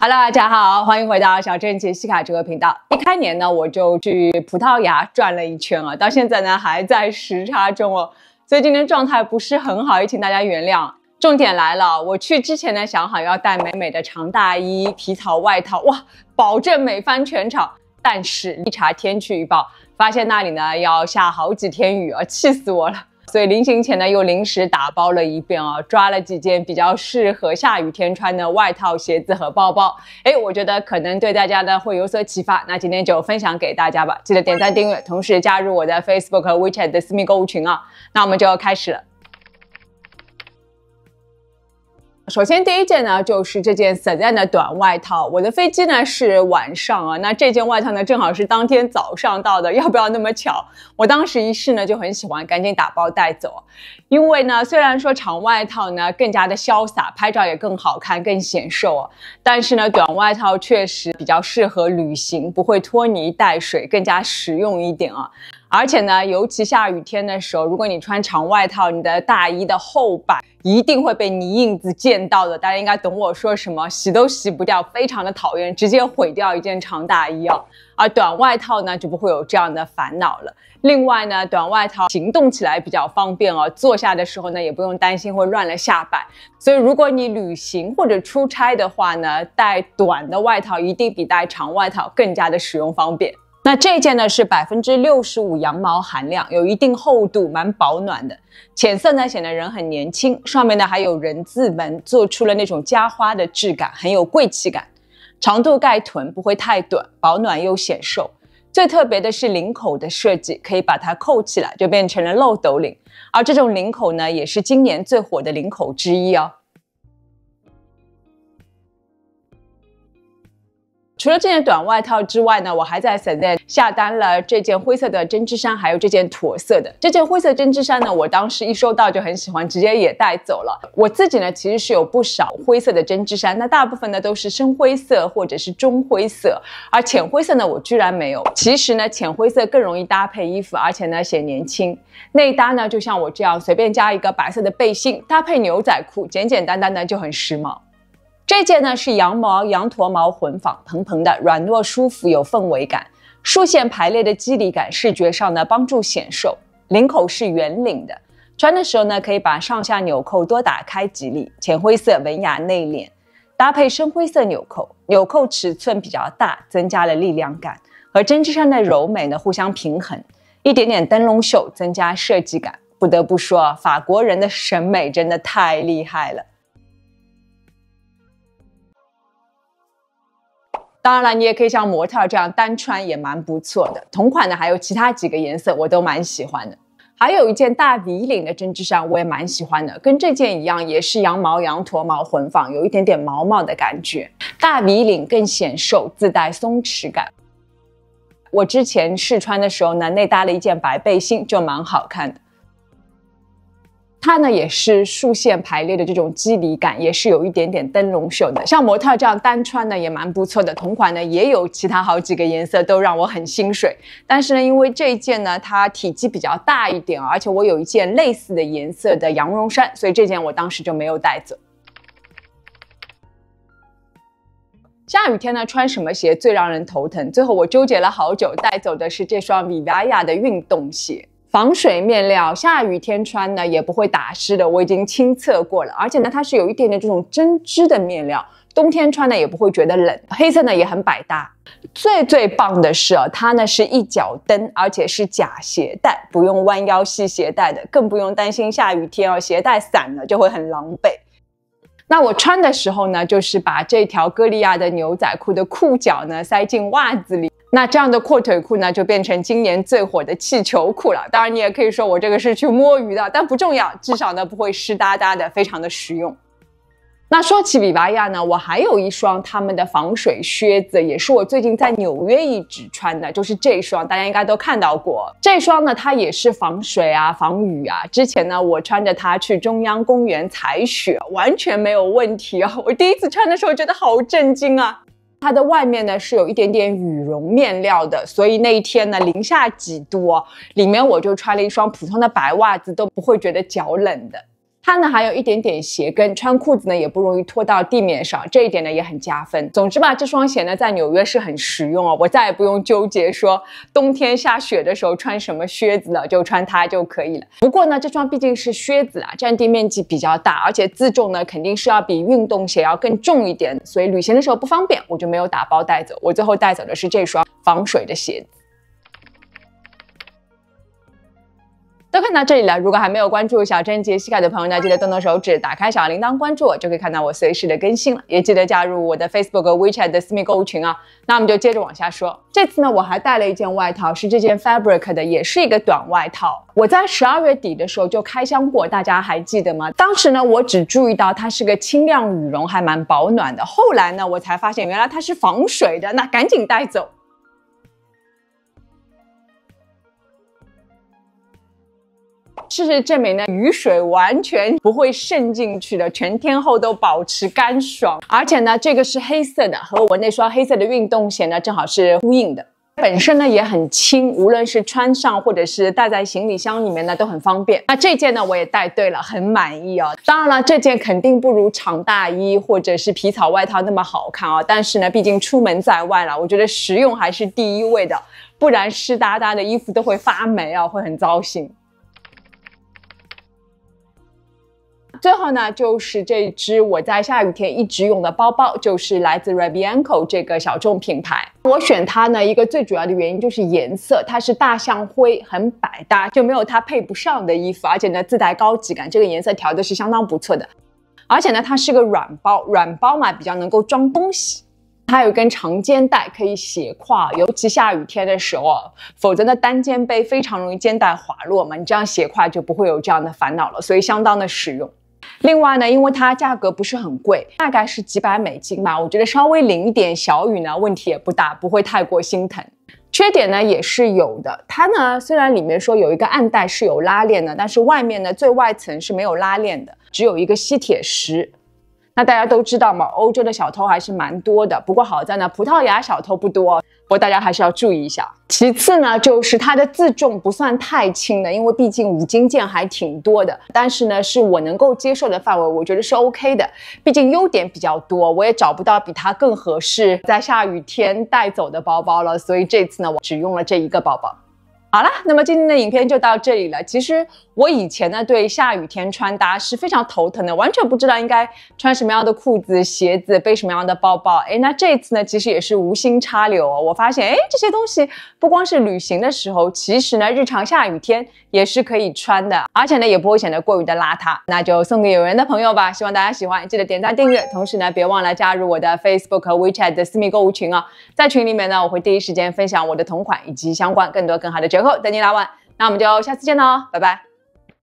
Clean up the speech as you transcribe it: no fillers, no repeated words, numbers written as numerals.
Hello， 大家好，欢迎回到小镇杰西卡这个频道。一开年呢，我就去葡萄牙转了一圈啊，到现在呢还在时差中哦，所以今天状态不是很好，也请大家原谅。重点来了，我去之前呢想好要带美美的长大衣、皮草外套，哇，保证美翻全场。但是一查天气预报，发现那里呢要下好几天雨啊，气死我了。所以临行前呢，又临时打包了一遍啊，抓了几件比较适合下雨天穿的外套、鞋子和包包。我觉得可能对大家呢会有所启发，那今天就分享给大家吧。记得点赞、订阅，同时加入我的 Facebook 和 WeChat 的私密购物群啊。那我们就要开始了。首先第一件呢，就是这件 Sazan 的短外套。我的飞机呢是晚上啊，那这件外套呢正好是当天早上到的，要不要那么巧？我当时一试呢就很喜欢，赶紧打包带走。因为呢，虽然说长外套呢更加的潇洒，拍照也更好看、更显瘦啊，但是呢，短外套确实比较适合旅行，不会拖泥带水，更加实用一点啊。而且呢，尤其下雨天的时候，如果你穿长外套，你的大衣的后摆一定会被泥印子溅到的。大家应该懂我说什么，洗都洗不掉，非常的讨厌，直接毁掉一件长大衣啊。而短外套呢，就不会有这样的烦恼了。另外呢，短外套行动起来比较方便哦，坐下的时候呢，也不用担心会乱了下摆。所以如果你旅行或者出差的话呢，带短的外套一定比带长外套更加的使用方便。那这件呢是65%羊毛含量，有一定厚度，蛮保暖的。浅色呢显得人很年轻，上面呢还有人字纹，做出了那种加花的质感，很有贵气感。长度盖臀，不会太短，保暖又显瘦。最特别的是领口的设计，可以把它扣起来，就变成了漏斗领。而这种领口呢，也是今年最火的领口之一哦。除了这件短外套之外呢，我还在 Sazan 下单了这件灰色的针织衫，还有这件驼色的。这件灰色针织衫呢，我当时一收到就很喜欢，直接也带走了。我自己呢其实是有不少灰色的针织衫，那大部分呢都是深灰色或者是中灰色，而浅灰色呢我居然没有。其实呢，浅灰色更容易搭配衣服，而且呢显年轻。内搭呢就像我这样，随便加一个白色的背心，搭配牛仔裤，简简单单的就很时髦。这件呢是羊毛、羊驼毛混纺，蓬蓬的，软糯舒服，有氛围感。竖线排列的肌理感，视觉上呢帮助显瘦。领口是圆领的，穿的时候呢可以把上下纽扣多打开几粒。浅灰色文雅内敛，搭配深灰色纽扣，纽扣尺寸比较大，增加了力量感，和针织衫的柔美呢互相平衡。一点点灯笼袖，增加设计感。不得不说，法国人的审美真的太厉害了。当然了，你也可以像模特这样单穿，也蛮不错的。同款的还有其他几个颜色，我都蛮喜欢的。还有一件大 V 领的针织衫，我也蛮喜欢的，跟这件一样，也是羊毛、羊驼毛混纺，有一点点毛毛的感觉。大 V 领更显瘦，自带松弛感。我之前试穿的时候呢，内搭了一件白背心，就蛮好看的。它呢也是竖线排列的这种肌理感，也是有一点点灯笼袖的。像模特这样单穿呢也蛮不错的。同款呢也有其他好几个颜色都让我很心水，但是呢因为这一件呢它体积比较大一点，而且我有一件类似的颜色的羊绒衫，所以这件我当时就没有带走。下雨天呢穿什么鞋最让人头疼？最后我纠结了好久，带走的是这双 Vivaia 的运动鞋。防水面料，下雨天穿呢也不会打湿的，我已经亲测过了。而且呢它是有一点点这种针织的面料，冬天穿呢也不会觉得冷。黑色呢也很百搭。最棒的是它呢是一脚蹬，而且是假鞋带，不用弯腰系鞋带的，更不用担心下雨天鞋带散了就会很狼狈。那我穿的时候呢，就是把这条歌利亚的牛仔裤的裤脚呢塞进袜子里。那这样的阔腿裤呢，就变成今年最火的气球裤了。当然，你也可以说我这个是去摸鱼的，但不重要，至少呢不会湿哒哒的，非常的实用。那说起Vivaia呢，我还有一双他们的防水靴子，也是我最近在纽约一直穿的，就是这双，大家应该都看到过。这双呢，它也是防水啊、防雨啊。之前呢，我穿着它去中央公园采雪，完全没有问题啊。我第一次穿的时候觉得好震惊啊。它的外面呢是有一点点羽绒面料的，所以那一天呢零下几度里面我就穿了一双普通的白袜子，都不会觉得脚冷的。它呢还有一点点鞋跟，穿裤子呢也不容易拖到地面上，这一点呢也很加分。总之吧，这双鞋呢在纽约是很实用哦，我再也不用纠结说冬天下雪的时候穿什么靴子了，就穿它就可以了。不过呢，这双毕竟是靴子啊，占地面积比较大，而且自重呢肯定是要比运动鞋要更重一点，所以旅行的时候不方便，我就没有打包带走。我最后带走的是这双防水的鞋子。都看到这里了，如果还没有关注小珍杰西卡的朋友呢，记得动动手指，打开小铃铛关注我，就可以看到我随时的更新了。也记得加入我的 Facebook、WeChat 的私密购物群啊。那我们就接着往下说。这次呢，我还带了一件外套，是这件 Fabric 的，也是一个短外套。我在12月底的时候就开箱过，大家还记得吗？当时呢，我只注意到它是个轻量羽绒，还蛮保暖的。后来呢，我才发现原来它是防水的，那赶紧带走。事实证明呢，雨水完全不会渗进去的，全天候都保持干爽。而且呢，这个是黑色的，和我那双黑色的运动鞋呢正好是呼应的。本身呢也很轻，无论是穿上或者是带在行李箱里面呢都很方便。那这件呢我也带对了，很满意哦。当然了，这件肯定不如长大衣或者是皮草外套那么好看哦。但是呢，毕竟出门在外了，我觉得实用还是第一位的，不然湿哒哒的衣服都会发霉啊，会很糟心。最后呢，就是这支我在下雨天一直用的包包，就是来自 Rebianco 这个小众品牌。我选它呢，一个最主要的原因就是颜色，它是大象灰，很百搭，就没有它配不上的衣服，而且呢自带高级感，这个颜色调的是相当不错的。而且呢，它是个软包，软包嘛比较能够装东西。它有一根长肩带可以斜挎，尤其下雨天的时候，否则呢单肩背非常容易肩带滑落嘛，你这样斜挎就不会有这样的烦恼了，所以相当的实用。另外呢，因为它价格不是很贵，大概是几百美金吧，我觉得稍微淋一点小雨呢，问题也不大，不会太过心疼。缺点呢也是有的，它呢虽然里面说有一个暗带是有拉链的，但是外面呢最外层是没有拉链的，只有一个吸铁石。那大家都知道嘛，欧洲的小偷还是蛮多的，不过好在呢，葡萄牙小偷不多，不过大家还是要注意一下。其次呢，就是它的自重不算太轻的，因为毕竟5斤件还挺多的，但是呢，是我能够接受的范围，我觉得是 OK 的。毕竟优点比较多，我也找不到比它更合适在下雨天带走的包包了，所以这次呢，我只用了这一个包包。好啦，那么今天的影片就到这里了。其实我以前呢对下雨天穿搭是非常头疼的，完全不知道应该穿什么样的裤子、鞋子，背什么样的包包。那这次呢其实也是无心插柳哦，我发现这些东西不光是旅行的时候，其实呢日常下雨天也是可以穿的，而且呢也不会显得过于的邋遢。那就送给有缘的朋友吧，希望大家喜欢，记得点赞订阅，同时呢别忘了加入我的 Facebook 和 WeChat 的私密购物群哦。在群里面呢，我会第一时间分享我的同款以及相关更多更好的折扣等你来玩。那我们就下次见喽，拜拜。